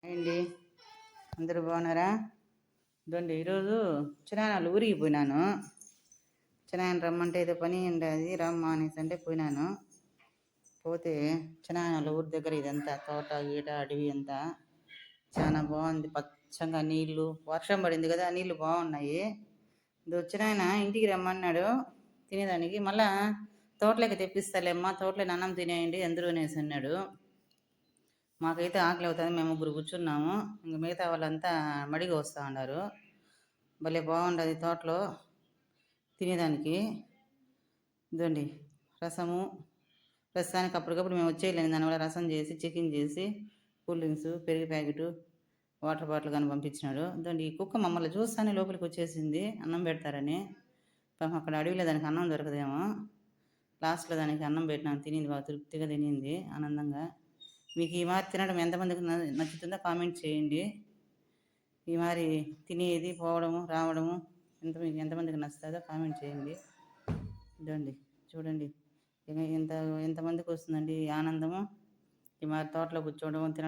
అండి, అందరూ బాగున్నారా? ఇదండి ఈరోజు చిన్నాయన ఊరికి పోయినాను. చిన్నాయన రమ్మంటే ఏదో పని ఉండేది, రమ్మ అనేసి అంటే పోయినాను. పోతే చిన్నాయన ఊరి దగ్గర ఇదంతా తోట గీట అడవి అంతా చాలా బాగుంది. పచ్చగా నీళ్లు, వర్షం పడింది కదా, నీళ్లు బాగున్నాయి. ఇది వచ్చినాయన ఇంటికి రమ్మన్నాడు తినేదానికి. మళ్ళా తోటలోకి తెప్పిస్తాలేమ్మా, తోటలో అన్నం తినేయండి అందరూ అనేసి అన్నాడు. మాకైతే ఆకలి అవుతుంది, మేము ముగ్గురు కూర్చున్నాము. ఇంక మిగతా వాళ్ళంతా మడిగా వస్తూ ఉన్నారు. భలే బాగుండదు తోటలో తినేదానికి. ఇదండి రసము, ప్రస్తుతానికి అప్పటికప్పుడు మేము వచ్చేయలేము, దానివల్ల రసం చేసి చికెన్ చేసి కూల్ డ్రింక్స్ పెరుగు ప్యాకెట్ వాటర్ బాటిల్ కానీ పంపించినాడు. ఇదండి ఈ కుక్క మమ్మల్ని చూస్తానే లోపలికి వచ్చేసింది అన్నం పెడతారని. పాపం అక్కడ అడవిలో దానికి అన్నం దొరకదేమో. లాస్ట్లో దానికి అన్నం పెట్టినాను, తినింది, బాగా తృప్తిగా తినింది ఆనందంగా. మీకు ఈ మారి తినడం ఎంతమందికి నచ్చుతుందో కామెంట్ చేయండి. ఈ మారి తినేది పోవడము రావడము మీకు ఎంతమందికి నచ్చుతుందో కామెంట్ చేయండి. ఇదండి చూడండి ఎంతమందికి వస్తుందండి ఈ ఆనందము. ఈ మారి తోటలో కూర్చోవడం తినడం.